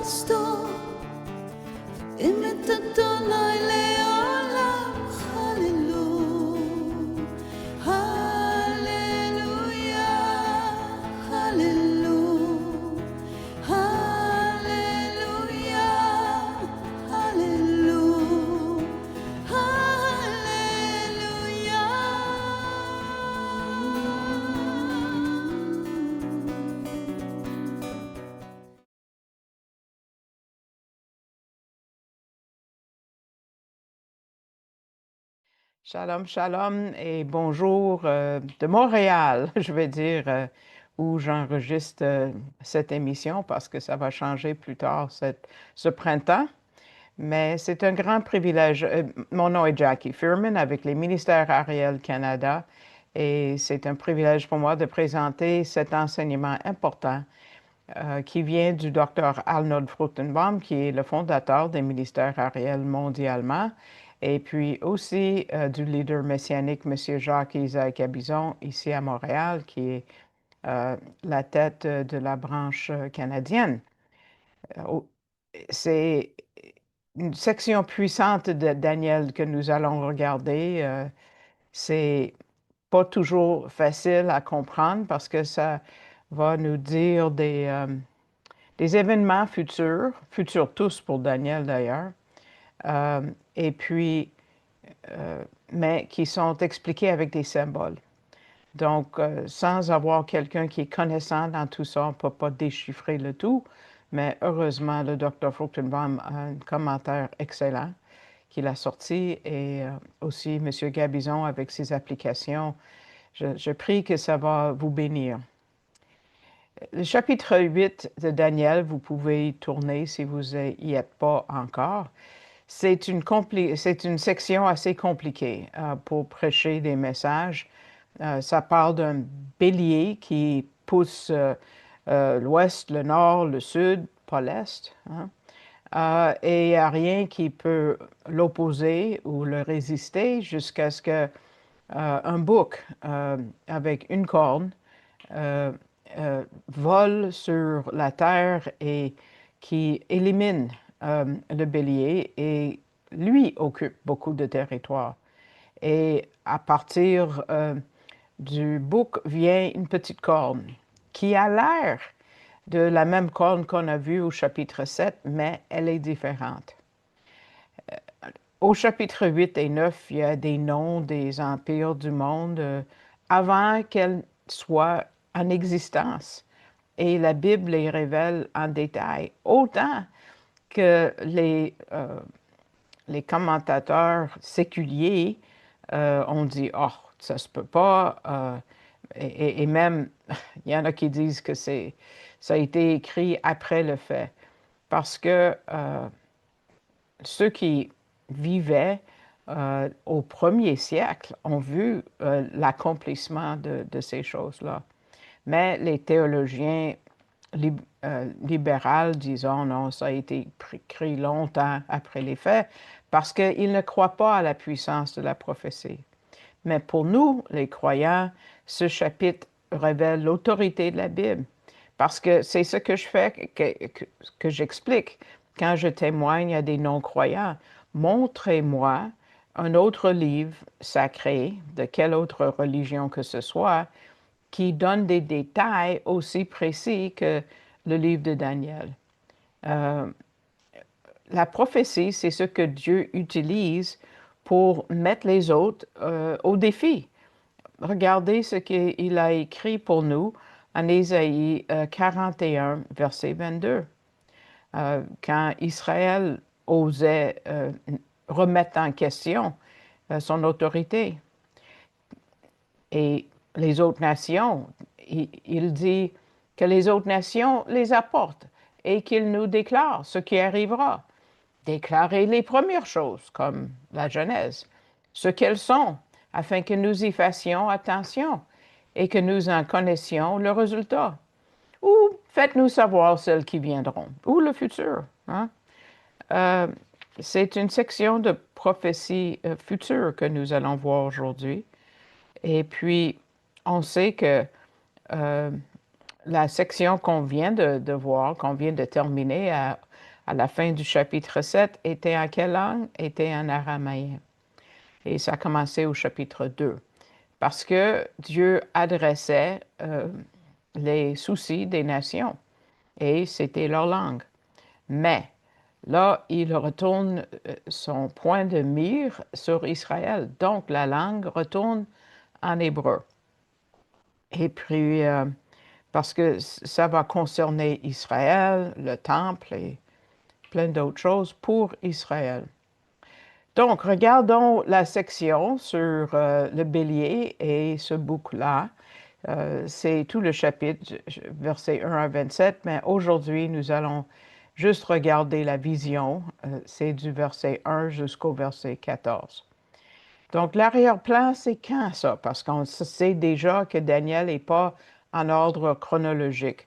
Cristo, imitatona ileola, hallelujah, hallelujah, hallelujah, hallelujah, hallelujah, Shalom, shalom et bonjour de Montréal, je vais dire, où j'enregistre cette émission parce que ça va changer plus tard ce printemps. Mais c'est un grand privilège. Mon nom est Jackie Furman avec les ministères Ariel Canada et c'est un privilège pour moi de présenter cet enseignement important qui vient du docteur Arnold Fruchtenbaum, qui est le fondateur des ministères Ariel mondialement, et puis aussi du leader messianique, M. Jacques-Isaac Abizon, ici à Montréal, qui est la tête de la branche canadienne. C'est une section puissante de Daniel que nous allons regarder. C'est pas toujours facile à comprendre parce que ça va nous dire des événements futurs tous pour Daniel d'ailleurs, et puis, mais qui sont expliqués avec des symboles. Donc, sans avoir quelqu'un qui est connaissant dans tout ça, on ne peut pas déchiffrer le tout, mais heureusement, le Dr. Fruchtenbaum a un commentaire excellent qu'il a sorti et aussi M. Gabizon avec ses applications. Je prie que ça va vous bénir. Le chapitre 8 de Daniel, vous pouvez y tourner si vous n'y êtes pas encore. C'est une section assez compliquée pour prêcher des messages. Ça parle d'un bélier qui pousse l'ouest, le nord, le sud, pas l'est, hein. Et il n'y a rien qui peut l'opposer ou le résister jusqu'à ce que un bouc avec une corne vole sur la terre et qui élimine le bélier et lui occupe beaucoup de territoire. Et à partir du bouc vient une petite corne qui a l'air de la même corne qu'on a vue au chapitre 7, mais elle est différente. Au chapitre 8 et 9, il y a des noms des empires du monde avant qu'elles soient en existence. Et la Bible les révèle en détail, autant que les commentateurs séculiers ont dit « Oh, ça se peut pas et même, il y en a qui disent que ça a été écrit après le fait. Parce que ceux qui vivaient au premier siècle ont vu l'accomplissement de ces choses-là. Mais les théologiens libéraux disent « non, ça a été écrit longtemps après les faits » parce qu'ils ne croient pas à la puissance de la prophétie. Mais pour nous, les croyants, ce chapitre révèle l'autorité de la Bible. Parce que c'est ce que je fais, que j'explique quand je témoigne à des non-croyants. Montrez-moi un autre livre sacré, de quelle autre religion que ce soit, qui donne des détails aussi précis que le livre de Daniel. La prophétie, c'est ce que Dieu utilise pour mettre les autres au défi. Regardez ce qu'il a écrit pour nous en Ésaïe 41, verset 22. Quand Israël osait remettre en question son autorité. Et les autres nations, il dit que les autres nations les apportent et qu'il nous déclare ce qui arrivera. Déclarer les premières choses, comme la Genèse, ce qu'elles sont, afin que nous y fassions attention et que nous en connaissions le résultat. Ou faites-nous savoir celles qui viendront, ou le futur. Hein? C'est une section de prophétie future que nous allons voir aujourd'hui. Et puis, on sait que la section qu'on vient de voir, qu'on vient de terminer, à la fin du chapitre 7 était en quelle langue? Était en araméen. Et ça commençait au chapitre 2. Parce que Dieu adressait les soucis des nations et c'était leur langue. Mais là, il retourne son point de mire sur Israël. Donc, la langue retourne en hébreu. Et puis, parce que ça va concerner Israël, le temple et plein d'autres choses pour Israël. Donc, regardons la section sur le bélier et ce bouc-là. C'est tout le chapitre, versets 1 à 27, mais aujourd'hui, nous allons juste regarder la vision. C'est du verset 1 jusqu'au verset 14. Donc, l'arrière-plan, c'est quand ça? Parce qu'on sait déjà que Daniel n'est pas en ordre chronologique.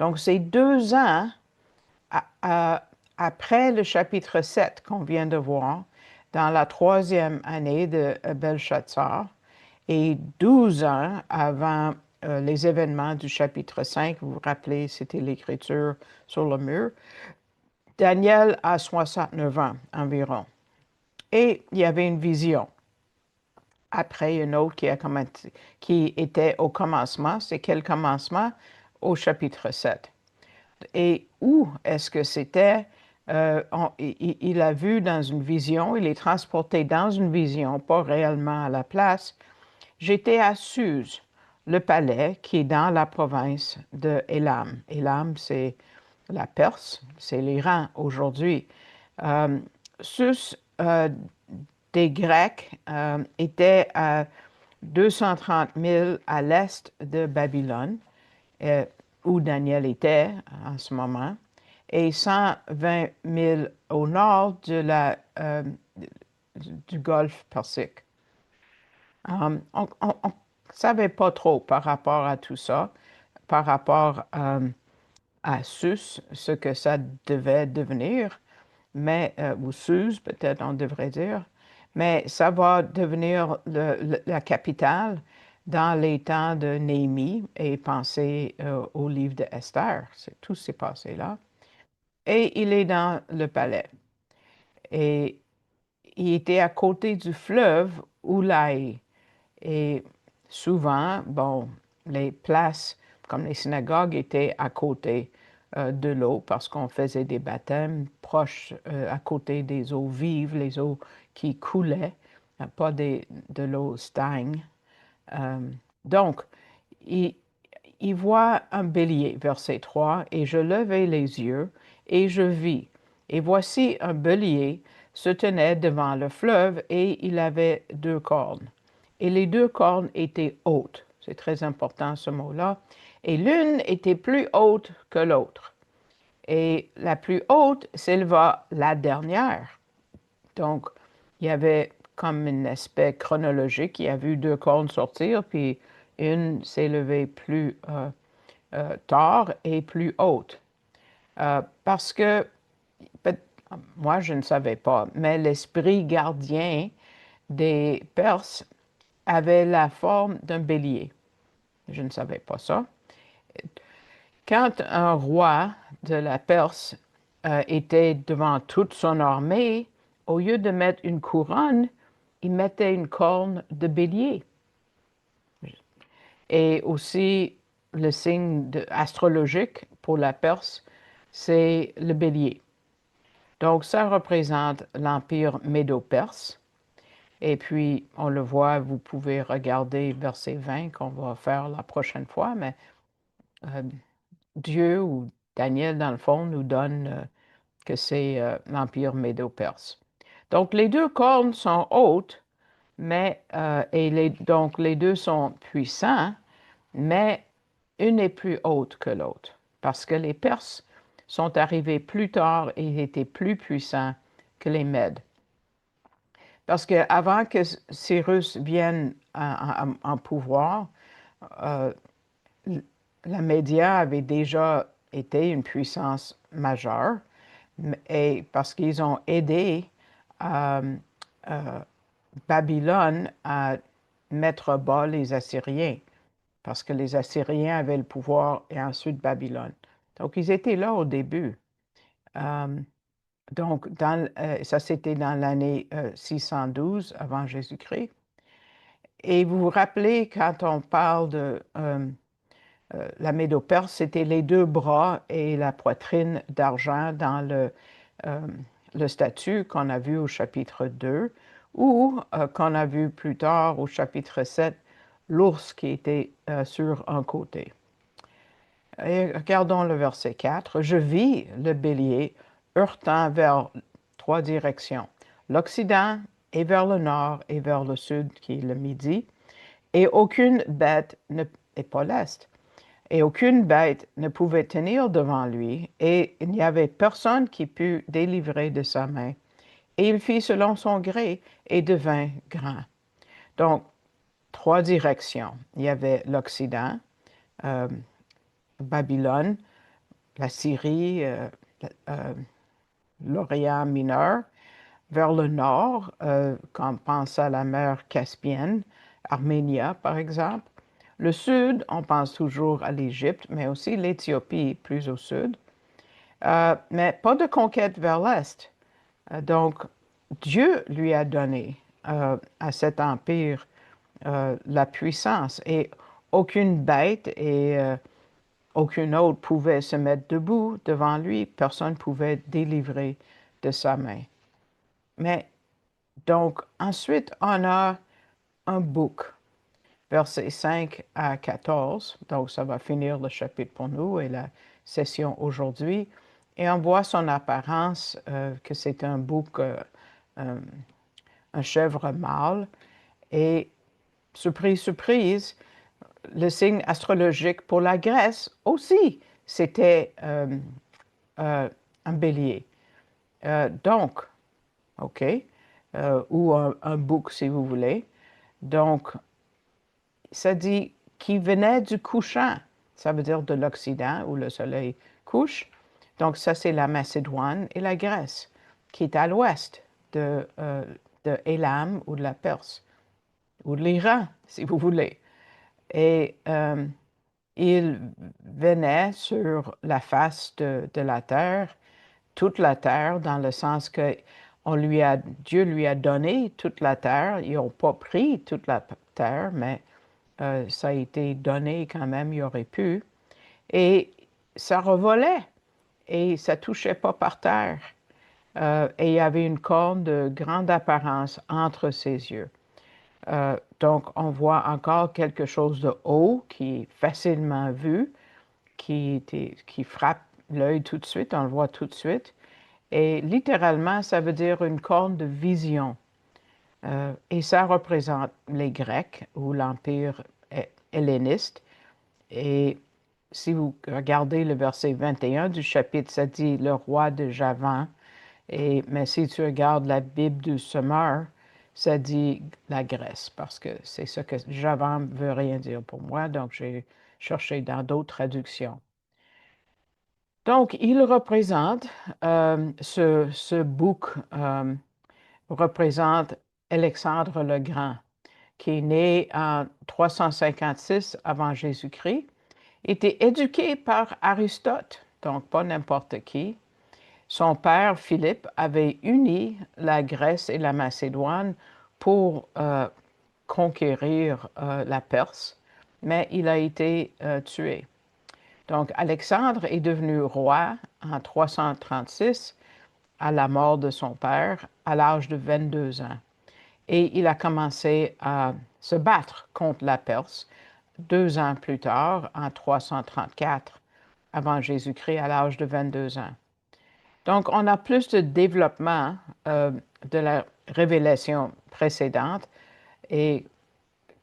Donc, c'est 2 ans après le chapitre 7 qu'on vient de voir, dans la 3e année de Belshazzar, et 12 ans avant les événements du chapitre 5. Vous vous rappelez, c'était l'écriture sur le mur. Daniel a 69 ans environ. Et il y avait une vision. Après, une autre qui était au commencement. C'est quel commencement? Au chapitre 7. Et où est-ce que c'était? Il a vu dans une vision, il est transporté dans une vision, pas réellement à la place. J'étais à Suse, le palais qui est dans la province de Élam. Élam, c'est la Perse, c'est l'Iran aujourd'hui. Suse des Grecs était à 230 000 à l'est de Babylone, où Daniel était en ce moment, et 120 000 au nord du golfe Persique. On ne savait pas trop par rapport à tout ça, par rapport à Sus, ce que ça devait devenir, mais, ou Suse, peut-être on devrait dire, mais ça va devenir la capitale dans les temps de Néhémie et pensez au livre de Esther. Tout s'est passé là. Et il est dans le palais. Et il était à côté du fleuve Oulaï. Et souvent, bon, les places comme les synagogues étaient à côté de l'eau parce qu'on faisait des baptêmes proches à côté des eaux vives, les eaux qui coulaient, pas de l'eau stagne. Euh, donc, il, il voit un bélier, verset 3, et je levai les yeux et je vis. Et voici un bélier se tenait devant le fleuve et il avait 2 cornes. Et les 2 cornes étaient hautes. C'est très important ce mot-là. Et l'une était plus haute que l'autre. Et la plus haute s'éleva la dernière. Donc, il y avait comme un aspect chronologique. Il y a vu 2 cornes sortir, puis une s'est levée plus tard et plus haute. Parce que, moi, je ne savais pas, mais l'esprit gardien des Perses avait la forme d'un bélier. Je ne savais pas ça. Quand un roi de la Perse était devant toute son armée, au lieu de mettre une couronne, il mettait une corne de bélier. Et aussi, le signe astrologique pour la Perse, c'est le bélier. Donc, ça représente l'empire médo-perse. Et puis, on le voit, vous pouvez regarder verset 20 qu'on va faire la prochaine fois, mais euh, Dieu ou Daniel, dans le fond, nous donne que c'est l'empire médo-perse. Donc, les 2 cornes sont hautes, mais, donc les deux sont puissants, mais une est plus haute que l'autre, parce que les Perses sont arrivés plus tard et étaient plus puissants que les Mèdes. Parce qu'avant que Cyrus vienne en pouvoir, euh, la Média avait déjà été une puissance majeure, et parce qu'ils ont aidé euh, euh, Babylone à mettre bas les Assyriens, parce que les Assyriens avaient le pouvoir et ensuite Babylone. Donc, ils étaient là au début. Donc, ça c'était dans l'année 612 avant Jésus-Christ. Et vous vous rappelez, quand on parle de la Médo-Perse, c'était les deux bras et la poitrine d'argent dans euh, le statut qu'on a vu au chapitre 2, ou qu'on a vu plus tard au chapitre 7, l'ours qui était sur un côté. Et regardons le verset 4. Je vis le bélier heurtant vers trois directions, l'Occident et vers le nord et vers le sud, qui est le midi, et aucune bête et pas l'est, et aucune bête ne pouvait tenir devant lui, et il n'y avait personne qui pût délivrer de sa main. Et il fit selon son gré et devint grand. Donc, trois directions. Il y avait l'Occident, euh, Babylone, la Syrie, l'Orient mineur, vers le nord, quand on pense à la mer Caspienne, Arménia par exemple. Le sud, on pense toujours à l'Égypte, mais aussi l'Éthiopie plus au sud. Mais pas de conquête vers l'est. Donc, Dieu lui a donné à cet empire la puissance et aucune bête et aucune autre pouvait se mettre debout devant lui. Personne ne pouvait délivrer de sa main. Mais donc, ensuite, on a un bouc, versets 5 à 14. Donc, ça va finir le chapitre pour nous et la session aujourd'hui. Et on voit son apparence, que c'est un bouc, un chèvre mâle. Et surprise, surprise, le signe astrologique pour la Grèce aussi, c'était un bélier. Donc, OK, ou un bouc si vous voulez. Donc, ça dit qui venait du couchant, ça veut dire de l'Occident où le soleil couche. Donc, ça, c'est la Macédoine et la Grèce, qui est à l'ouest de Élam ou de la Perse, ou de l'Iran, si vous voulez. Et il venait sur la face de la terre, toute la terre, dans le sens que Dieu lui a donné toute la terre. Ils n'ont pas pris toute la terre, mais ça a été donné quand même, il aurait pu. Et ça revolait et ça touchait pas par terre. Et il y avait une corne de grande apparence entre ses yeux. Donc, on voit encore quelque chose de haut qui est facilement vu, qui frappe l'œil tout de suite, on le voit tout de suite. Et littéralement, ça veut dire une corne de vision. Et ça représente les Grecs ou l'Empire helléniste. Et si vous regardez le verset 21 du chapitre, ça dit le roi de Javan. Mais si tu regardes la Bible du Semeur, ça dit la Grèce, parce que c'est ce que Javan ne veut rien dire pour moi, donc j'ai cherché dans d'autres traductions. Donc, il représente, ce bouc représente Alexandre le Grand, qui est né en 356 avant Jésus-Christ, était éduqué par Aristote, donc pas n'importe qui. Son père, Philippe, avait uni la Grèce et la Macédoine pour conquérir la Perse, mais il a été tué. Donc, Alexandre est devenu roi en 336 à la mort de son père, à l'âge de 22 ans. Et il a commencé à se battre contre la Perse 2 ans plus tard, en 334 avant Jésus-Christ, à l'âge de 22 ans. Donc, on a plus de développement de la révélation précédente, et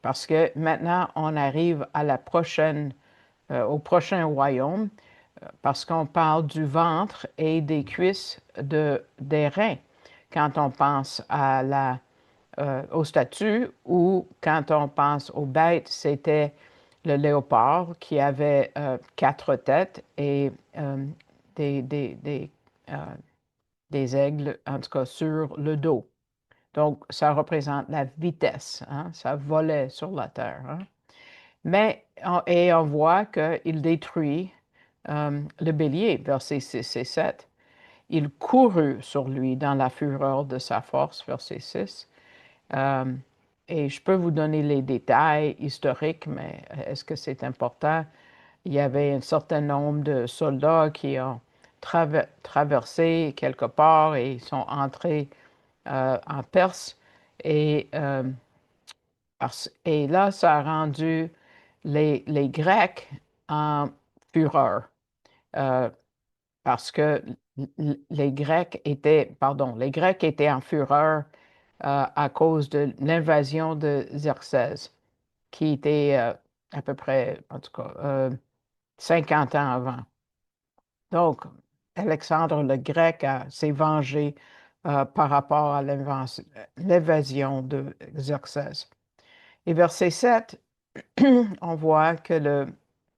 parce que maintenant, on arrive à au prochain royaume, parce qu'on parle du ventre et des cuisses des reins quand on pense aux statues, ou quand on pense aux bêtes, c'était le léopard qui avait 4 têtes et des, des, des, euh, des aigles, en tout cas, sur le dos. Donc, ça représente la vitesse, hein? Ça volait sur la terre, hein? Mais, et on voit qu'il détruit le bélier, versets 6 et 7. il courut sur lui dans la fureur de sa force, verset 6. Euh, et je peux vous donner les détails historiques, mais est-ce que c'est important? Il y avait un certain nombre de soldats qui ont traversé quelque part et sont entrés en Perse. Et, et là, ça a rendu les Grecs en fureur. Euh, Parce que les Grecs étaient en fureur à cause de l'invasion de Xerxès, qui était à peu près, en tout cas, 50 ans avant. Donc, Alexandre le Grec s'est vengé par rapport à l'invasion de Xerxès. Et verset 7, on voit que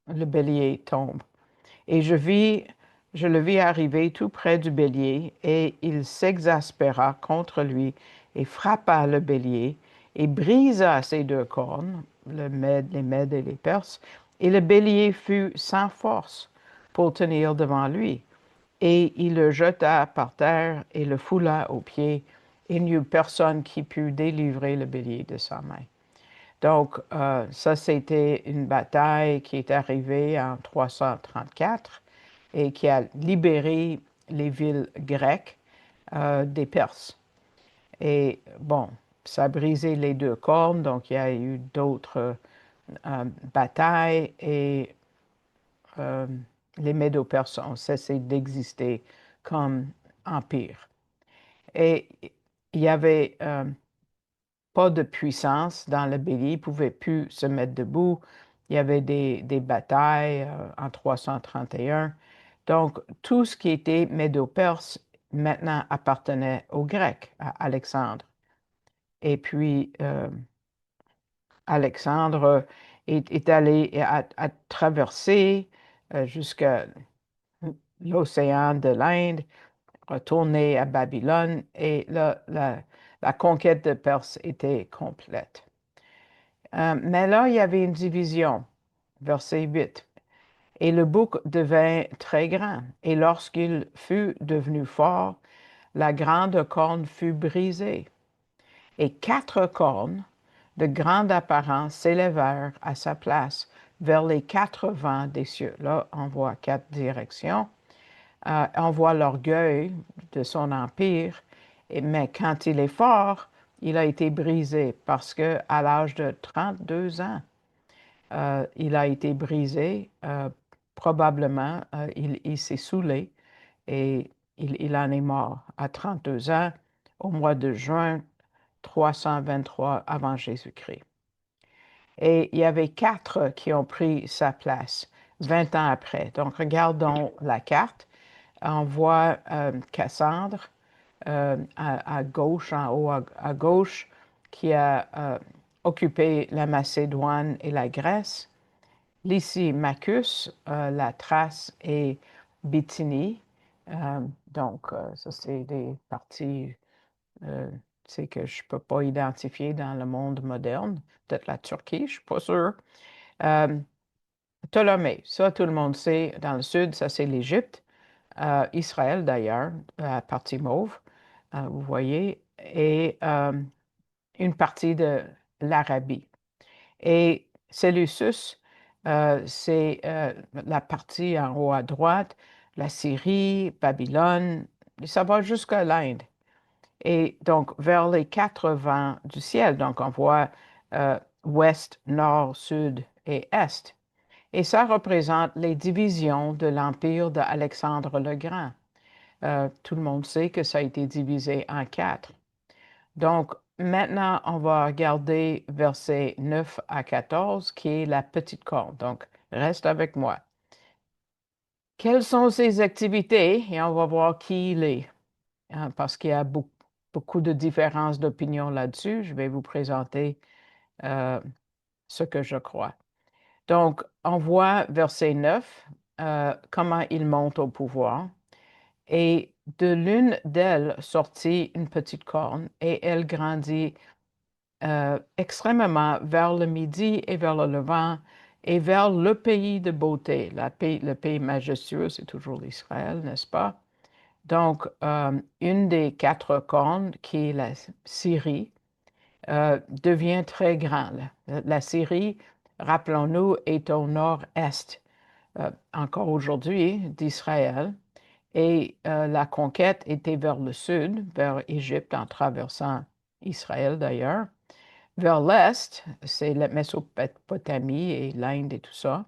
le bélier tombe. Et je le vis arriver tout près du bélier, et il s'exaspéra contre lui, et frappa le bélier, et brisa ses deux cornes, les Mèdes et les Perses, et le bélier fut sans force pour tenir devant lui. Et il le jeta par terre et le foula aux pieds, et il n'y eut personne qui pût délivrer le bélier de sa main. Donc, ça, c'était une bataille qui est arrivée en 334 et qui a libéré les villes grecques des Perses. Et bon, ça a brisé les deux cornes, donc il y a eu d'autres batailles et les Médo-Perses ont cessé d'exister comme empire. Et il y avait pas de puissance dans le bélier, il ne pouvait plus se mettre debout. Il y avait des batailles en 331. Donc, tout ce qui était médo-perse maintenant appartenait aux Grecs, à Alexandre. Et puis, Alexandre est allé à traverser jusqu'à l'océan de l'Inde, retourné à Babylone, et là, la conquête de Perse était complète. Mais là, il y avait une division, verset 8. Et le bouc devint très grand, et lorsqu'il fut devenu fort, la grande corne fut brisée, et 4 cornes de grande apparence s'élevèrent à sa place vers les 4 vents des cieux. Là, on voit 4 directions. On voit l'orgueil de son empire, mais quand il est fort, il a été brisé parce qu'à l'âge de 32 ans, il a été brisé. Probablement, il s'est saoulé et il en est mort à 32 ans au mois de juin 323 avant Jésus-Christ. Et il y avait 4 qui ont pris sa place 20 ans après. Donc, regardons la carte. On voit Cassandre à gauche, en haut à gauche, qui a occupé la Macédoine et la Grèce. Lysimachus, la Thrace et Bithynie. Donc, ça, c'est des parties que je ne peux pas identifier dans le monde moderne. Peut-être la Turquie, je ne suis pas sûre. Ptolémée, ça, tout le monde sait. Dans le sud, ça, c'est l'Égypte. Israël, d'ailleurs, la partie mauve, vous voyez, et une partie de l'Arabie. Et Séleucus, c'est la partie en haut à droite, la Syrie, Babylone, et ça va jusqu'à l'Inde. Et donc, vers les 4 vents du ciel, donc on voit ouest, nord, sud et est. Et ça représente les divisions de l'empire d'Alexandre le Grand. Tout le monde sait que ça a été divisé en 4. Donc, maintenant, on va regarder versets 9 à 14, qui est la petite corne. Donc, reste avec moi. Quelles sont ses activités? Et on va voir qui il est, hein, parce qu'il y a beaucoup de différences d'opinion là-dessus. Je vais vous présenter ce que je crois. Donc, on voit verset 9, comment il monte au pouvoir. Et de l'une d'elles sortit une petite corne, et elle grandit extrêmement vers le midi et vers le levant, et vers le pays de beauté. Le pays majestueux, c'est toujours l'Israël, n'est-ce pas? Donc, une des quatre cornes, qui est la Syrie, devient très grande. La Syrie, rappelons-nous, est au nord-est, encore aujourd'hui, d'Israël. Et la conquête était vers le sud, vers Égypte, en traversant Israël d'ailleurs. Vers l'est, c'est la Mésopotamie et l'Inde et tout ça.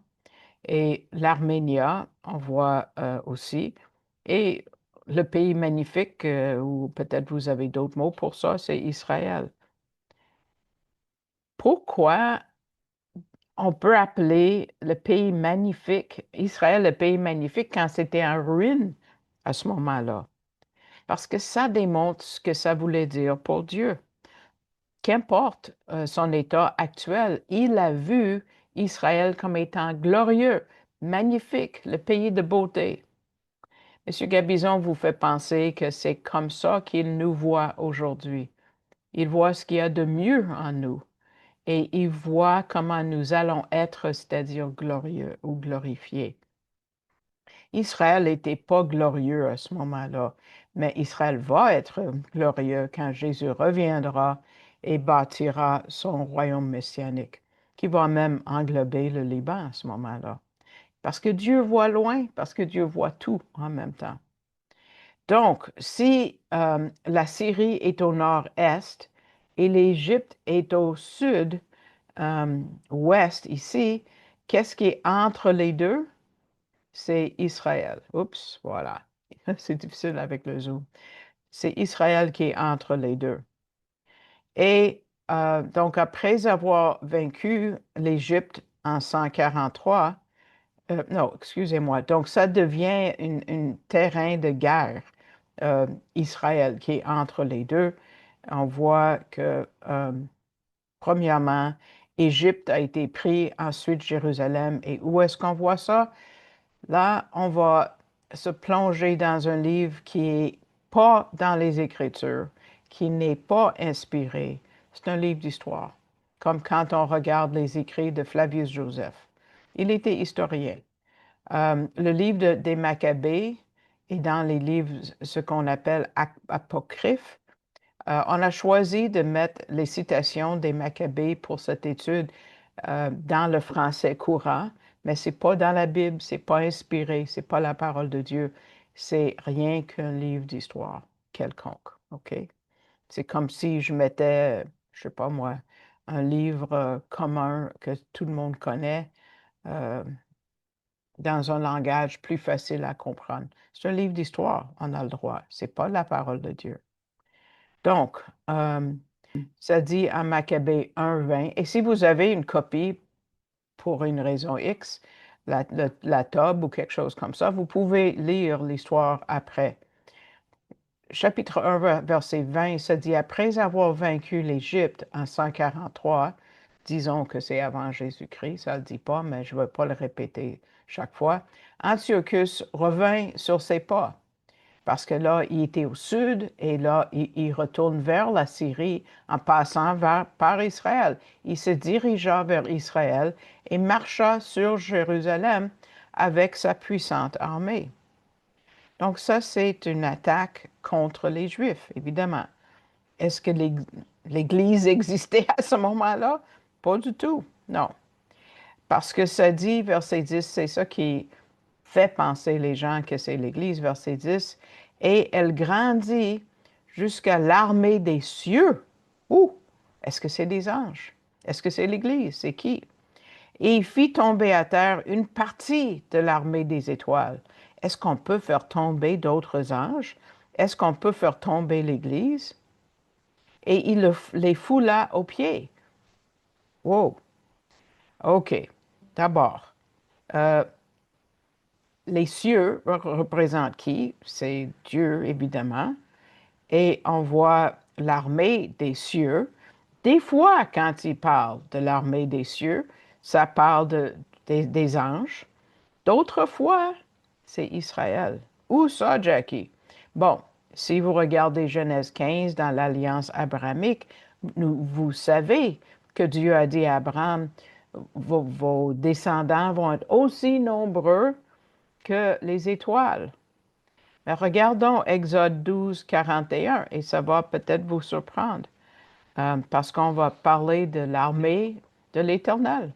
Et l'Arménia, on voit aussi. Et le pays magnifique, ou peut-être vous avez d'autres mots pour ça, c'est Israël. Pourquoi on peut appeler le pays magnifique, Israël, le pays magnifique, quand c'était en ruine à ce moment-là? Parce que ça démontre ce que ça voulait dire pour Dieu. Qu'importe son état actuel, il a vu Israël comme étant glorieux, magnifique, le pays de beauté. Monsieur Gabizon vous fait penser que c'est comme ça qu'il nous voit aujourd'hui. Il voit ce qu'il y a de mieux en nous et il voit comment nous allons être, c'est-à-dire glorieux ou glorifiés. Israël n'était pas glorieux à ce moment-là, mais Israël va être glorieux quand Jésus reviendra et bâtira son royaume messianique, qui va même englober le Liban à ce moment-là. Parce que Dieu voit loin, parce que Dieu voit tout en même temps. Donc, si la Syrie est au nord-est et l'Égypte est au sud, ouest ici, qu'est-ce qui est entre les deux? C'est Israël. Oups, voilà. C'est difficile avec le zoom. C'est Israël qui est entre les deux. Et donc, après avoir vaincu l'Égypte en 143, non, excusez-moi, donc ça devient un terrain de guerre, Israël qui est entre les deux. On voit que, premièrement, Égypte a été pris, ensuite Jérusalem. Et où est-ce qu'on voit ça? Là, on va se plonger dans un livre qui n'est pas dans les Écritures, qui n'est pas inspiré. C'est un livre d'histoire, comme quand on regarde les écrits de Flavius Joseph. Il était historien. Le livre des Maccabées est dans les livres, ce qu'on appelle apocryphes. On a choisi de mettre les citations des Maccabées pour cette étude dans le français courant, mais c'est pas dans la Bible, c'est pas inspiré, c'est pas la parole de Dieu, c'est rien qu'un livre d'histoire quelconque, OK? C'est comme si je mettais, je sais pas moi, un livre commun que tout le monde connaît euh, dans un langage plus facile à comprendre. C'est un livre d'histoire, on a le droit, c'est pas la parole de Dieu. Donc, ça dit en Maccabée 1:20, et si vous avez une copie, pour une raison X, la tome ou quelque chose comme ça, vous pouvez lire l'histoire après. Chapitre 1, verset 20, ça dit, après avoir vaincu l'Égypte en 143, disons que c'est avant Jésus-Christ, ça ne le dit pas, mais je ne vais pas le répéter chaque fois, Antiochus revint sur ses pas. Parce que là, il était au sud et là, il retourne vers la Syrie en passant par Israël. Il se dirigea vers Israël et marcha sur Jérusalem avec sa puissante armée. Donc ça, c'est une attaque contre les Juifs, évidemment. Est-ce que l'Église existait à ce moment-là? Pas du tout, non. Parce que ça dit, verset 10, c'est ça qui fait penser les gens que c'est l'Église, verset 10, et elle grandit jusqu'à l'armée des cieux. Où? Est-ce que c'est des anges? Est-ce que c'est l'Église? C'est qui? Et il fit tomber à terre une partie de l'armée des étoiles. Est-ce qu'on peut faire tomber d'autres anges? Est-ce qu'on peut faire tomber l'Église? Et il les foula aux pieds. Wow! OK. D'abord, euh, les cieux représentent qui? C'est Dieu, évidemment. Et on voit l'armée des cieux. Des fois, quand il parle de l'armée des cieux, ça parle des anges. D'autres fois, c'est Israël. Où ça, Jackie? Bon, si vous regardez Genèse 15 dans l'Alliance abrahamique, vous savez que Dieu a dit à Abraham, vos descendants vont être aussi nombreux que les étoiles. Mais regardons Exode 12, 41, et ça va peut-être vous surprendre, parce qu'on va parler de l'armée de l'Éternel.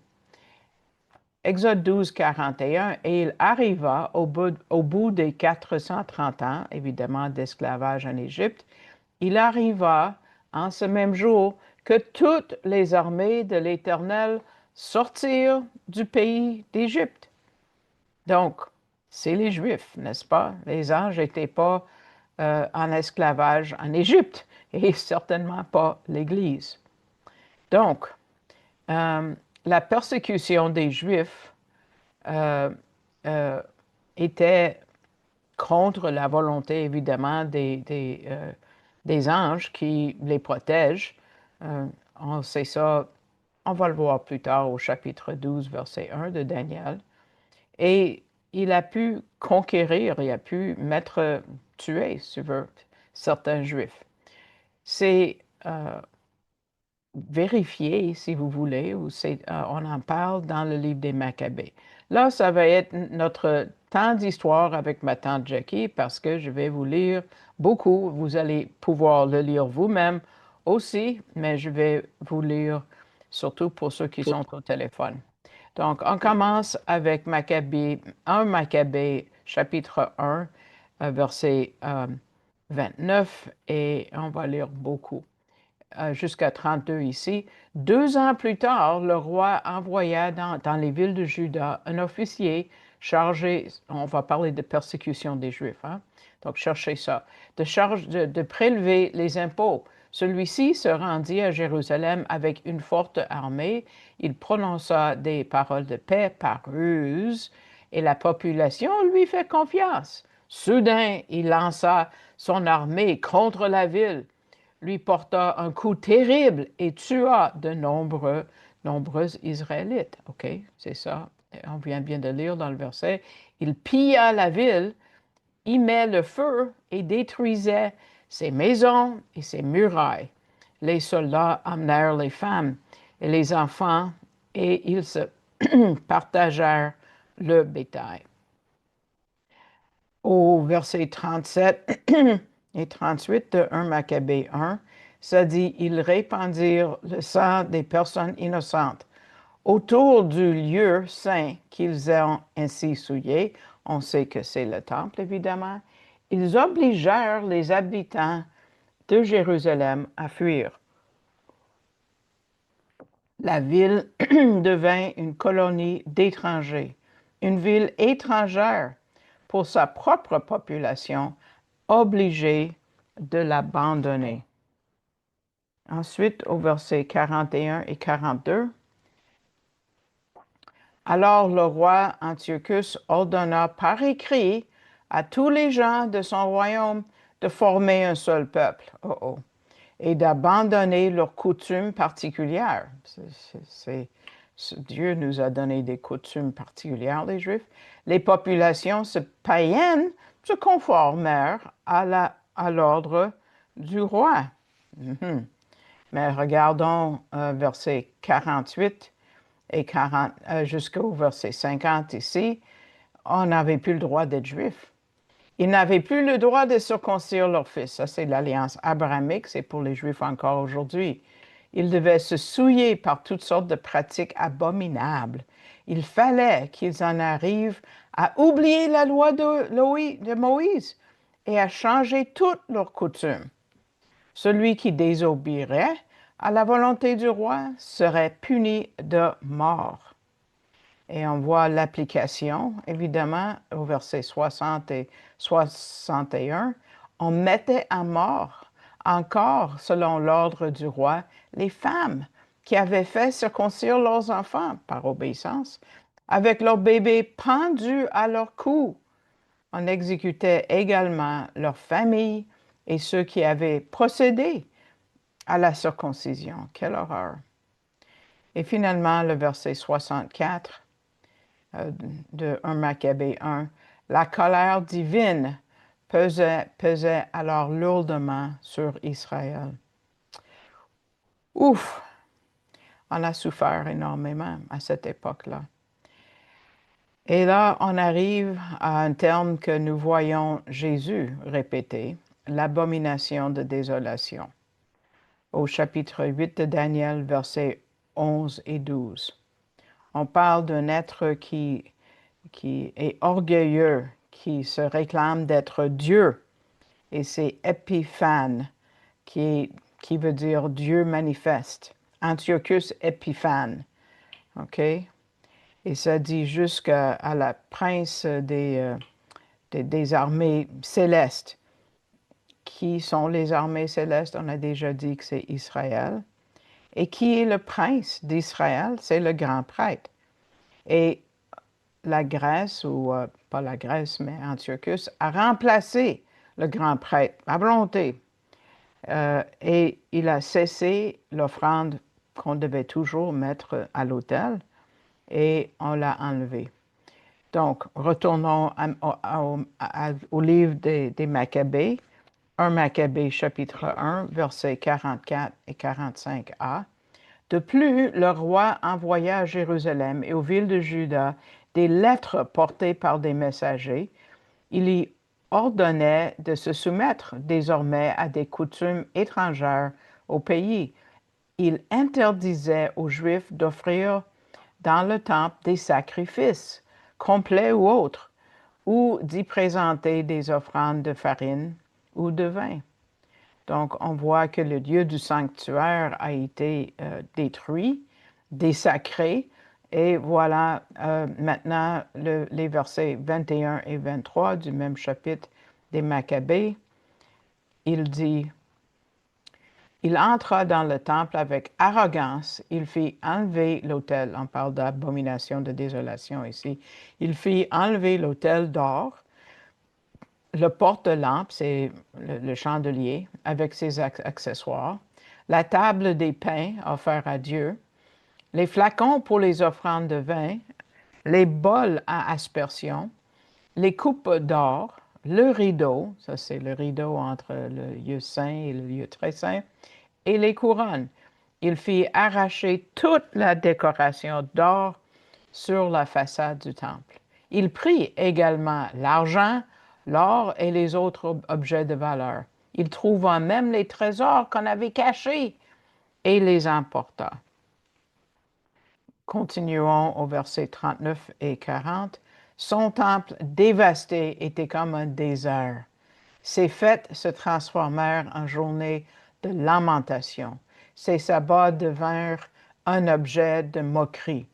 Exode 12, 41, et il arriva au bout des 430 ans, évidemment, d'esclavage en Égypte, il arriva en ce même jour que toutes les armées de l'Éternel sortirent du pays d'Égypte. Donc, c'est les Juifs, n'est-ce pas? Les anges n'étaient pas en esclavage en Égypte et certainement pas l'Église. Donc, la persécution des Juifs euh, euh, était contre la volonté, évidemment, des anges qui les protègent. Euh, on sait ça, on va le voir plus tard au chapitre 12, verset 1 de Daniel. Et il a pu conquérir, il a pu tuer, si tu veux, certains Juifs. C'est vérifié, si vous voulez, ou on en parle dans le livre des Maccabées. Là, ça va être notre temps d'histoire avec ma tante Jackie parce que je vais vous lire beaucoup. Vous allez pouvoir le lire vous-même aussi, mais je vais vous lire surtout pour ceux qui sont au téléphone. Donc, on commence avec Maccabée, 1 Maccabée, chapitre 1, verset 29, et on va lire beaucoup jusqu'à 32 ici. 2 ans plus tard, le roi envoya dans les villes de Juda un officier chargé, on va parler de persécution des Juifs, hein? Donc cherchez ça, de prélever les impôts. Celui-ci se rendit à Jérusalem avec une forte armée. Il prononça des paroles de paix par ruse et la population lui fait confiance. Soudain, il lança son armée contre la ville, lui porta un coup terrible et tua de nombreux Israélites. OK, c'est ça. On vient bien de lire dans le verset. Il pilla la ville, y met le feu et détruisait ses maisons et ses murailles. Les soldats amenèrent les femmes et les enfants et ils se partagèrent le bétail. Au verset 37 et 38 de 1 Maccabée 1, ça dit, ils répandirent le sang des personnes innocentes autour du lieu saint qu'ils ont ainsi souillé. On sait que c'est le temple, évidemment. Ils obligèrent les habitants de Jérusalem à fuir. La ville devint une colonie d'étrangers, une ville étrangère pour sa propre population, obligée de l'abandonner. Ensuite, au verset 41 et 42, alors le roi Antiochus ordonna par écrit à tous les gens de son royaume de former un seul peuple. Et d'abandonner leurs coutumes particulières. Dieu nous a donné des coutumes particulières, les Juifs. Les populations païennes se conformèrent à l'ordre du roi. Mais regardons versets 48 et 40, jusqu'au verset 50 ici. On n'avait plus le droit d'être juif. Ils n'avaient plus le droit de circoncire leur fils. Ça, c'est l'alliance abrahamique, c'est pour les Juifs encore aujourd'hui. Ils devaient se souiller par toutes sortes de pratiques abominables. Il fallait qu'ils en arrivent à oublier la loi de Moïse et à changer toutes leurs coutumes. Celui qui désobéirait à la volonté du roi serait puni de mort. Et on voit l'application, évidemment, au verset 60 et 61. On mettait à mort, encore selon l'ordre du roi, les femmes qui avaient fait circoncire leurs enfants par obéissance, avec leurs bébés pendus à leur cou. On exécutait également leurs familles et ceux qui avaient procédé à la circoncision. Quelle horreur! Et finalement, le verset 64 de 1 Maccabée 1, la colère divine pesait alors lourdement sur Israël. Ouf! On a souffert énormément à cette époque-là. Et là, on arrive à un terme que nous voyons Jésus répéter, l'abomination de désolation, au chapitre 8 de Daniel, versets 11 et 12. On parle d'un être qui est orgueilleux, qui se réclame d'être Dieu, et c'est Épiphane, qui veut dire Dieu manifeste. Antiochus Épiphane, OK? Et ça dit jusqu'à la prince des armées célestes. Qui sont les armées célestes? On a déjà dit que c'est Israël. Et qui est le prince d'Israël? C'est le grand prêtre. Et la Grèce, ou pas la Grèce, mais Antiochus, a remplacé le grand prêtre à volonté. Et il a cessé l'offrande qu'on devait toujours mettre à l'autel et on l'a enlevé. Donc, retournons au livre des Maccabées, 1 Maccabée chapitre 1, versets 44 et 45a. De plus, le roi envoya à Jérusalem et aux villes de Juda des lettres portées par des messagers. Il y ordonnait de se soumettre désormais à des coutumes étrangères au pays. Il interdisait aux Juifs d'offrir dans le temple des sacrifices, complets ou autres, ou d'y présenter des offrandes de farine ou de vin. Donc, on voit que le lieu du sanctuaire a été détruit, désacré, et voilà maintenant les versets 21 et 23 du même chapitre des Maccabées. Il dit, il entra dans le temple avec arrogance, il fit enlever l'autel, on parle d'abomination de désolation ici, il fit enlever l'autel d'or, le porte-lampe, c'est le chandelier avec ses accessoires, la table des pains offerts à Dieu, les flacons pour les offrandes de vin, les bols à aspersion, les coupes d'or, le rideau, ça c'est le rideau entre le lieu saint et le lieu très saint, et les couronnes. Il fit arracher toute la décoration d'or sur la façade du temple. Il prit également l'argent, l'or et les autres objets de valeur. Il trouva même les trésors qu'on avait cachés et les emporta. Continuons au verset 39 et 40. Son temple dévasté était comme un désert. Ses fêtes se transformèrent en journées de lamentation. Ses sabbats devinrent un objet de moquerie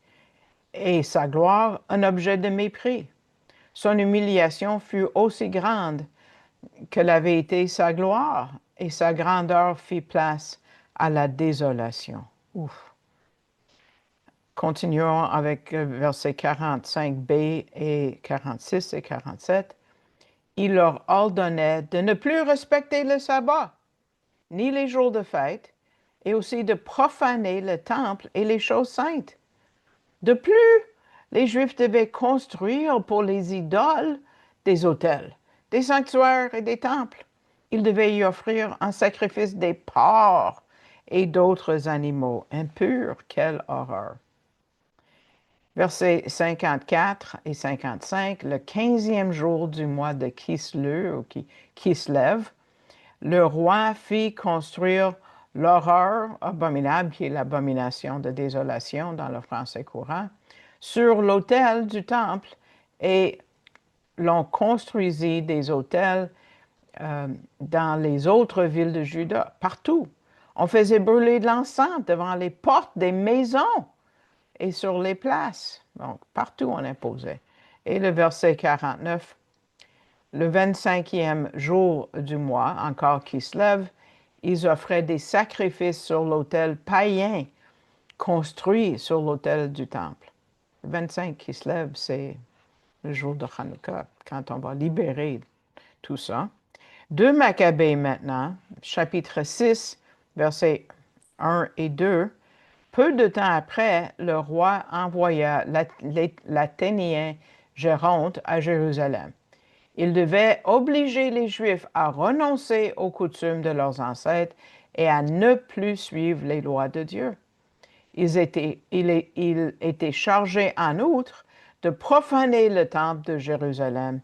et sa gloire un objet de mépris. Son humiliation fut aussi grande que l'avait été sa gloire, et sa grandeur fit place à la désolation. Ouf. Continuons avec versets 45b et 46 et 47. Il leur ordonnait de ne plus respecter le sabbat, ni les jours de fête, et aussi de profaner le temple et les choses saintes. De plus, les Juifs devaient construire pour les idoles des autels, des sanctuaires et des temples. Ils devaient y offrir en sacrifice des porcs et d'autres animaux impurs. Quelle horreur! Versets 54 et 55, le 15e jour du mois de Kislev, ou Kislev, le roi fit construire l'horreur abominable, qui est l'abomination de désolation dans le français courant, sur l'autel du temple, et l'on construisit des autels dans les autres villes de Juda, partout. On faisait brûler de l'encens devant les portes des maisons et sur les places. Donc, partout on imposait. Et le verset 49, le 25e jour du mois, encore qui se lève, ils offraient des sacrifices sur l'autel païen construit sur l'autel du temple. Le 25 qui se lève, c'est le jour de Hanouka, quand on va libérer tout ça. 2 Maccabées maintenant, chapitre 6, versets 1 et 2. Peu de temps après, le roi envoya l'Athénien Géronte à Jérusalem. Il devait obliger les Juifs à renoncer aux coutumes de leurs ancêtres et à ne plus suivre les lois de Diel était chargé en outre de profaner le temple de Jérusalem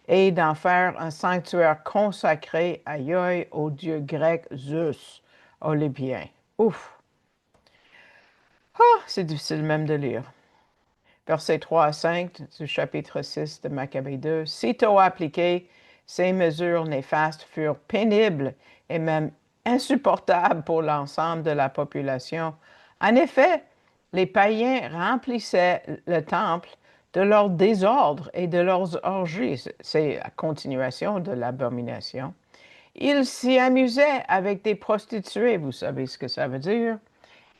et d'en faire un sanctuaire consacré à Yahweh, au dieu grec Zeus, olympien. Ouf! Ah, c'est difficile même de lire. Versets 3 à 5 du chapitre 6 de Maccabée 2. Sitôt appliquées, ces mesures néfastes furent pénibles et même insupportables pour l'ensemble de la population. En effet, les païens remplissaient le temple de leur désordre et de leurs orgies. C'est la continuation de l'abomination. Ils s'y amusaient avec des prostituées, vous savez ce que ça veut dire,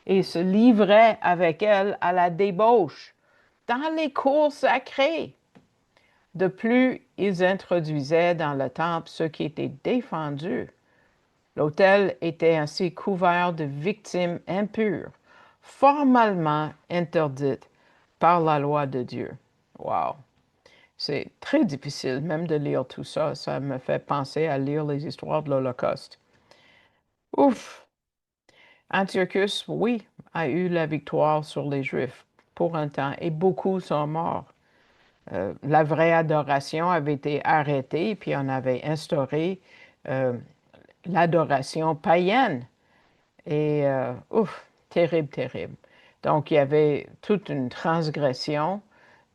et se livraient avec elles à la débauche dans les cours sacrés. De plus, ils introduisaient dans le temple ce qui était défendu. L'autel était ainsi couvert de victimes impures, formellement interdites par la loi de Dieu. Wow! C'est très difficile même de lire tout ça. Ça me fait penser à lire les histoires de l'Holocauste. Ouf! Antiochus, oui, a eu la victoire sur les Juifs pour un temps et beaucoup sont morts. La vraie adoration avait été arrêtée, puis on avait instauré euh, l'adoration païenne. Et, ouf, terrible, terrible. Donc, il y avait toute une transgression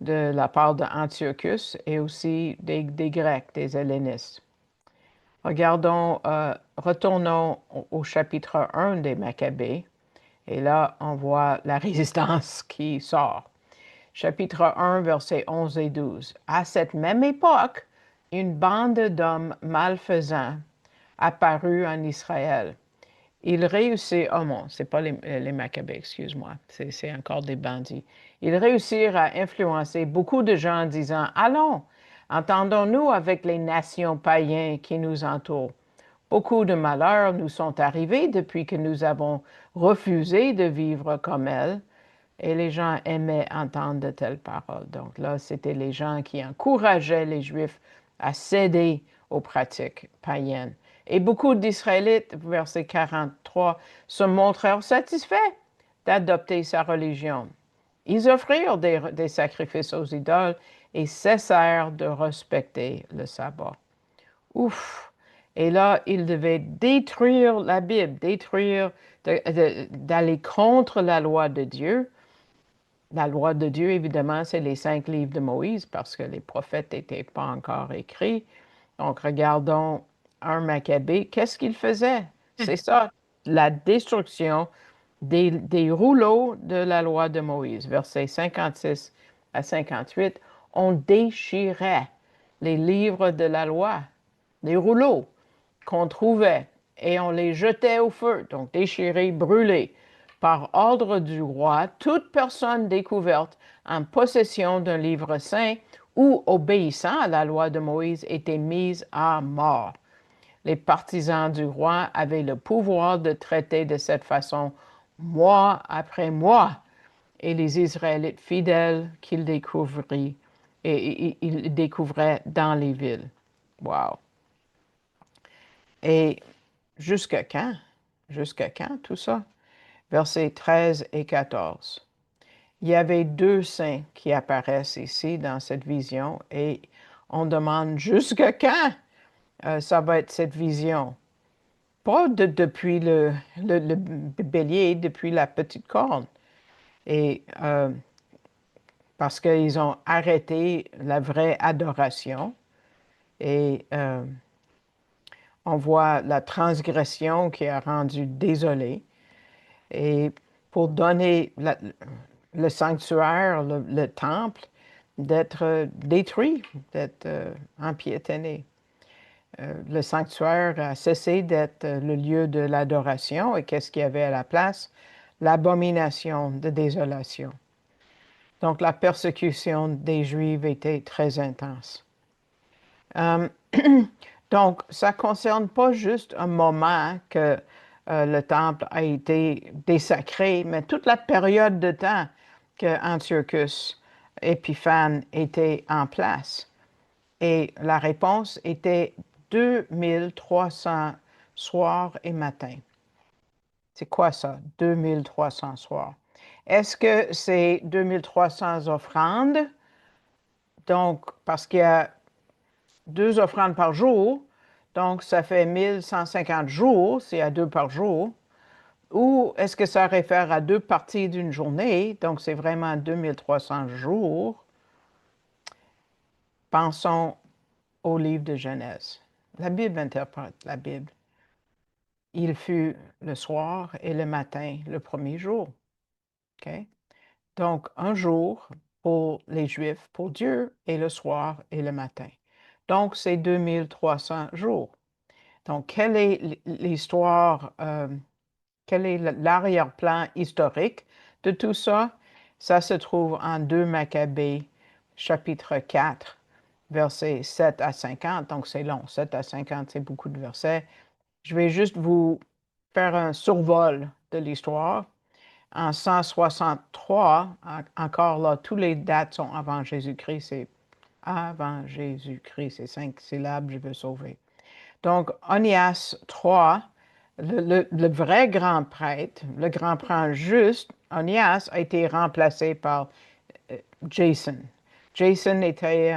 de la part d'Antiochus et aussi des Grecs, des hellénistes. Regardons, retournons au chapitre 1 des Maccabées, et là, on voit la résistance qui sort. Chapitre 1, versets 11 et 12. À cette même époque, une bande d'hommes malfaisants apparut en Israël. Ils réussirent, oh non, c'est pas les Maccabées, excuse-moi, c'est encore des bandits. Ils réussirent à influencer beaucoup de gens en disant, allons, entendons-nous avec les nations païennes qui nous entourent. Beaucoup de malheurs nous sont arrivés depuis que nous avons refusé de vivre comme elles. Et les gens aimaient entendre de telles paroles. Donc là, c'était les gens qui encourageaient les Juifs à céder aux pratiques païennes. Et beaucoup d'Israélites, verset 43, se montrèrent satisfaits d'adopter sa religion. Ils offrirent des sacrifices aux idoles et cessèrent de respecter le sabbat. Ouf! Et là, ils devaient détruire la Bible, d'aller contre la loi de Dieu. La loi de Dieu, évidemment, c'est les 5 livres de Moïse parce que les prophètes n'étaient pas encore écrits. Donc, regardons un Maccabée. Qu'est-ce qu'il faisait? C'est ça, la destruction des rouleaux de la loi de Moïse. Versets 56 à 58. On déchirait les livres de la loi, les rouleaux qu'on trouvait, et on les jetait au feu, donc déchirés, brûlés. Par ordre du roi, toute personne découverte en possession d'un livre saint ou obéissant à la loi de Moïse était mise à mort. Les partisans du roi avaient le pouvoir de traiter de cette façon mois après mois, et les Israélites fidèles qu'ils découvraient, et ils découvraient dans les villes. Wow! Et jusqu'à quand? Jusqu'à quand tout ça? Versets 13 et 14. Il y avait 2 saints qui apparaissent ici dans cette vision et on demande jusqu'à quand ça va être cette vision. Pas depuis le bélier, depuis la petite corne. Et parce qu'ils ont arrêté la vraie adoration et on voit la transgression qui a rendu désolé. Et pour donner le sanctuaire, le temple, d'être détruit, d'être empiétiné. Le sanctuaire a cessé d'être le lieu de l'adoration et qu'est-ce qu'il y avait à la place? L'abomination de désolation. Donc la persécution des Juifs était très intense. Euh, donc, ça ne concerne pas juste un moment que le temple a été désacré, mais toute la période de temps que Antiochus Épiphane était en place. Et la réponse était 2300 soirs et matins. C'est quoi ça, 2300 soirs? Est-ce que c'est 2300 offrandes Donc, parce qu'il y a 2 offrandes par jour, donc ça fait 1150 jours, s'il y a 2 par jour. Ou est-ce que ça réfère à 2 parties d'une journée, donc c'est vraiment 2300 jours? Pensons au livre de Genèse. La Bible interprète la Bible. Il fut le soir et le matin, le premier jour. OK? Donc, un jour pour les Juifs, pour Dieu, et le soir et le matin. Donc, c'est 2300 jours. Donc, quelle est l'histoire, quel est l'arrière-plan historique de tout ça? Ça se trouve en 2 Maccabées, chapitre 4, versets 7 à 50. Donc, c'est long. 7 à 50, c'est beaucoup de versets. Je vais juste vous faire un survol de l'histoire. En 163, encore là, toutes les dates sont avant Jésus-Christ. C'est avant Jésus-Christ. C'est 5 syllabes, je veux sauver. Donc, Onias III, le vrai grand prêtre, le grand prêtre juste, Onias a été remplacé par Jason. Jason était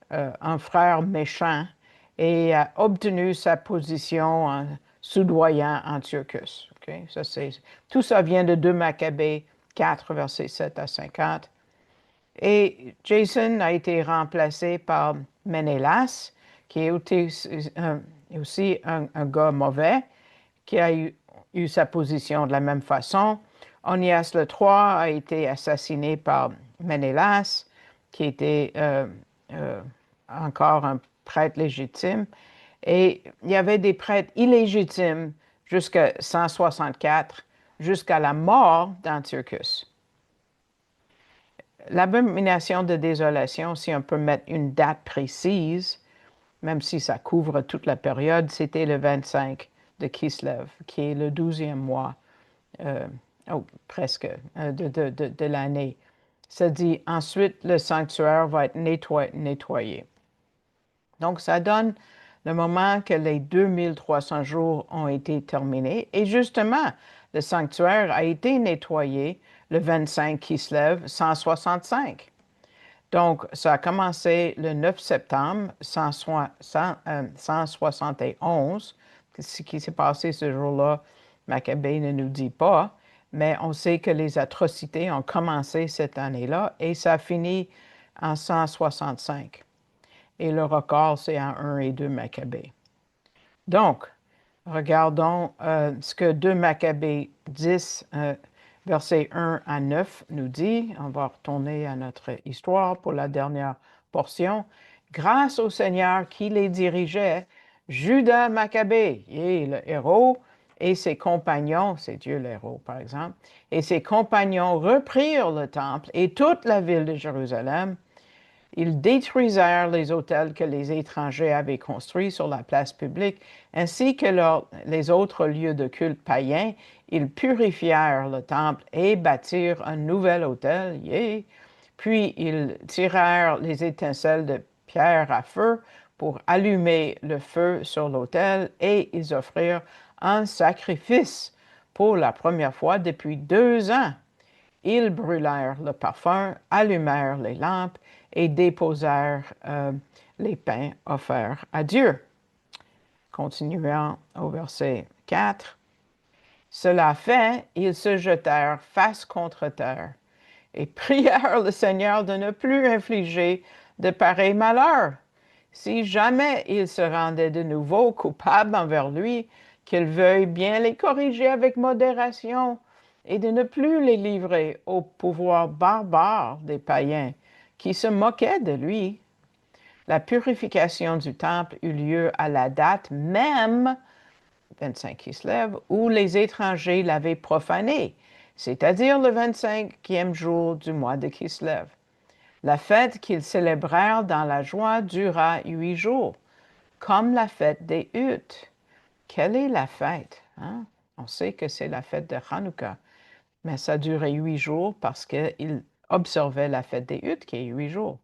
un frère méchant et a obtenu sa position en soudoyant Antiochus. Okay? Tout ça vient de 2 Maccabées 4, versets 7 à 50. Et Jason a été remplacé par Ménélas, qui est aussi un gars mauvais, qui a eu sa position de la même façon. Onias le III a été assassiné par Ménélas, qui était encore un prêtre légitime. Et il y avait des prêtres illégitimes jusqu'à 164, jusqu'à la mort d'Antiochus. L'abomination de désolation, si on peut mettre une date précise, même si ça couvre toute la période, c'était le 25 de Kislev, qui est le 12e mois, presque, de l'année. Ça dit, ensuite, le sanctuaire va être nettoyé. Donc, ça donne le moment que les 2300 jours ont été terminés. Et justement, le sanctuaire a été nettoyé le 25 Kislev 165. Donc, ça a commencé le 9 septembre 171. Ce qui s'est passé ce jour-là, Maccabée ne nous dit pas, mais on sait que les atrocités ont commencé cette année-là et ça finit en 165. Et le record, c'est en 1 et 2 Maccabées. Donc, regardons ce que 2 Maccabées 10, versets 1 à 9 nous dit. On va retourner à notre histoire pour la dernière portion. Grâce au Seigneur qui les dirigeait, Judas Maccabée, et le héros, et ses compagnons, c'est Dieu le héros par exemple, et ses compagnons reprirent le temple et toute la ville de Jérusalem. Ils détruisirent les autels que les étrangers avaient construits sur la place publique, ainsi que les autres lieux de culte païens. Ils purifièrent le temple et bâtirent un nouvel autel. Yeah. Puis ils tirèrent les étincelles de pierre à feu pour allumer le feu sur l'autel et ils offrirent un sacrifice pour la première fois depuis 2 ans. Ils brûlèrent le parfum, allumèrent les lampes et déposèrent les pains offerts à Dieu. Continuons au verset 4. Cela fait, ils se jetèrent face contre terre et prièrent le Seigneur de ne plus infliger de pareils malheurs. Si jamais ils se rendaient de nouveau coupables envers lui, qu'il veuille bien les corriger avec modération et de ne plus les livrer au pouvoir barbare des païens qui se moquaient de lui. La purification du temple eut lieu à la date même, 25 Kislev, où les étrangers l'avaient profané, c'est-à-dire le 25e jour du mois de Kislev. La fête qu'ils célébrèrent dans la joie dura 8 jours, comme la fête des huttes. Quelle est la fête? Hein? On sait que c'est la fête de Hanouka, mais ça durait 8 jours parce qu'ils observaient la fête des huttes qui est 8 jours.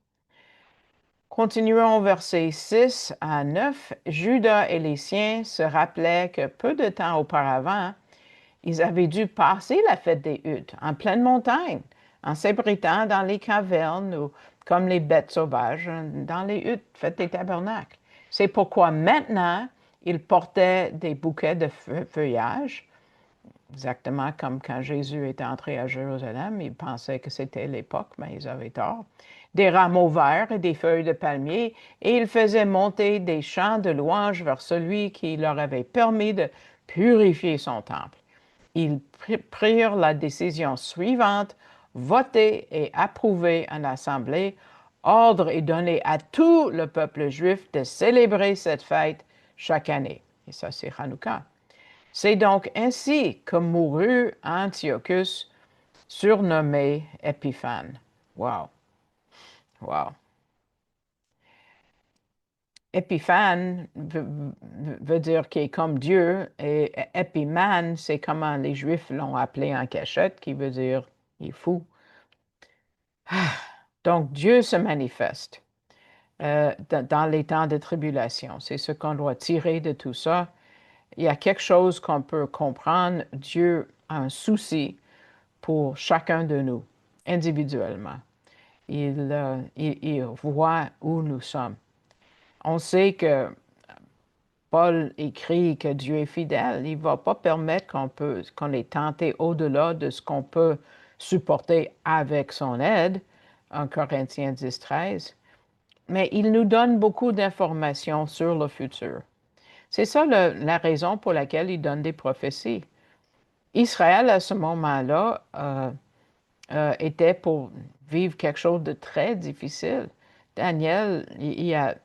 Continuons au verset 6 à 9. Judas et les siens se rappelaient que peu de temps auparavant, ils avaient dû passer la fête des huttes en pleine montagne, en s'abritant dans les cavernes ou comme les bêtes sauvages, dans les huttes, faites des tabernacles. C'est pourquoi maintenant, ils portaient des bouquets de feuillage, exactement comme quand Jésus est entré à Jérusalem. Ils pensaient que c'était l'époque, mais ils avaient tort. Des rameaux verts et des feuilles de palmier, et ils faisaient monter des chants de louange vers celui qui leur avait permis de purifier son temple. Ils prirent la décision suivante: voter et approuver en assemblée. Ordre est donné à tout le peuple juif de célébrer cette fête chaque année. Et ça, c'est Hanouka. C'est donc ainsi que mourut Antiochus, surnommé Épiphane. Wow, wow. Épiphane veut dire qu'il est comme Dieu, et Épimane, c'est comment les Juifs l'ont appelé en cachette, qui veut dire il est fou. Donc Dieu se manifeste dans les temps de tribulation. C'est ce qu'on doit tirer de tout ça. Il y a quelque chose qu'on peut comprendre. Dieu a un souci pour chacun de nous, individuellement. Il voit où nous sommes. On sait que Paul écrit que Dieu est fidèle. Il ne va pas permettre qu'on est tenté au-delà de ce qu'on peut supporter avec son aide, en Corinthiens 10, 13. Mais il nous donne beaucoup d'informations sur le futur. C'est ça la raison pour laquelle il donne des prophéties. Israël, à ce moment-là, était pour vivre quelque chose de très difficile. Daniel, il a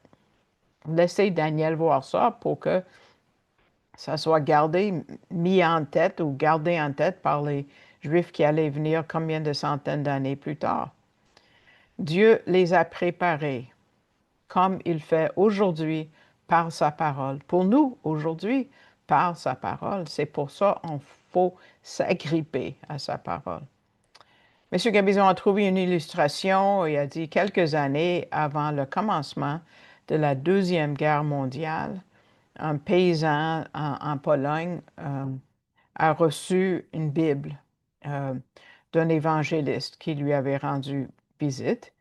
laissé Daniel voir ça pour que ça soit mis en tête ou gardé en tête par les Juifs qui allaient venir combien de centaines d'années plus tard. Dieu les a préparés comme il fait aujourd'hui par sa parole. Pour nous, aujourd'hui, par sa parole. C'est pour ça qu'il faut s'agripper à sa parole. M. Gabizon a trouvé une illustration, il a dit quelques années avant le commencement de la Deuxième Guerre mondiale, un paysan en Pologne a reçu une Bible d'un évangéliste qui lui avait rendu visite.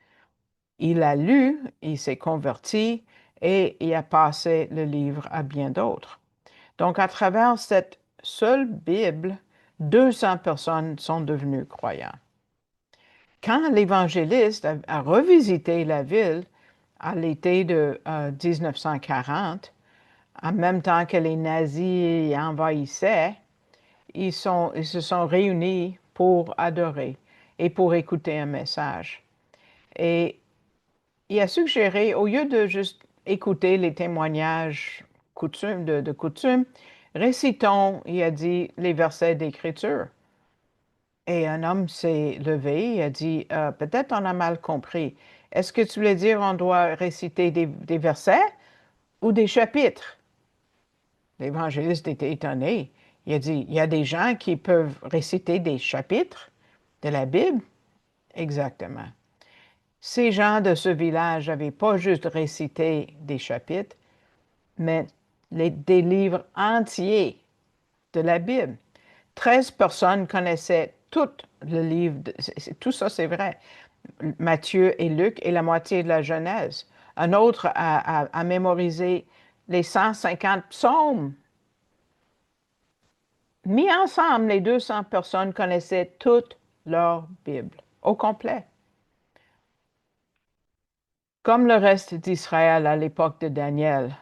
Il a lu, il s'est converti et il a passé le livre à bien d'autres. Donc, à travers cette seule Bible, 200 personnes sont devenues croyantes. Quand l'évangéliste a revisité la ville à l'été de 1940, en même temps que les nazis y envahissaient, ils se sont réunis pour adorer et pour écouter un message. Et il a suggéré, au lieu de juste écouter les témoignages de coutume, récitons, il a dit, les versets d'Écriture. Et un homme s'est levé et a dit, peut-être on a mal compris. Est-ce que tu voulais dire on doit réciter des versets ou des chapitres? L'évangéliste était étonné. Il a dit, il y a des gens qui peuvent réciter des chapitres de la Bible? Exactement. Ces gens de ce village n'avaient pas juste récité des chapitres, mais des livres entiers de la Bible. 13 personnes connaissaient tout le livre, tout ça c'est vrai, Matthieu et Luc et la moitié de la Genèse. Un autre a mémorisé les 150 psaumes. Mis ensemble, les 200 personnes connaissaient toute leur Bible, au complet. Comme le reste d'Israël à l'époque de Daniel,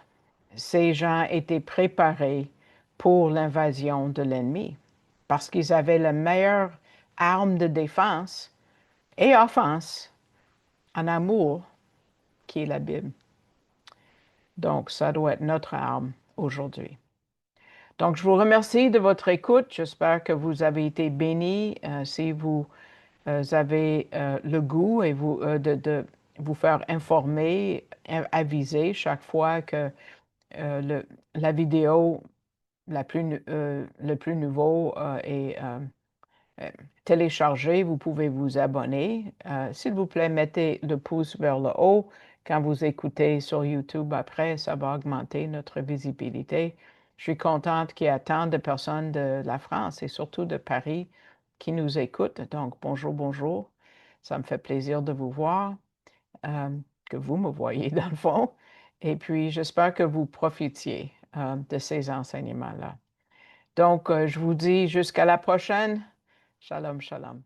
ces gens étaient préparés pour l'invasion de l'ennemi parce qu'ils avaient la meilleure arme de défense et offense en amour qui est la Bible. Donc, ça doit être notre arme aujourd'hui. Donc, je vous remercie de votre écoute. J'espère que vous avez été bénis. Si vous avez le goût et de vous faire informer, aviser chaque fois que la vidéo le plus nouveau est téléchargé, vous pouvez vous abonner. S'il vous plaît, mettez le pouce vers le haut. Quand vous écoutez sur YouTube après, ça va augmenter notre visibilité. Je suis contente qu'il y ait tant de personnes de la France et surtout de Paris qui nous écoutent. Donc, bonjour, bonjour. Ça me fait plaisir de vous voir. que vous me voyez dans le fond. Et puis, j'espère que vous profitiez de ces enseignements-là. Donc, je vous dis jusqu'à la prochaine. Shalom, shalom.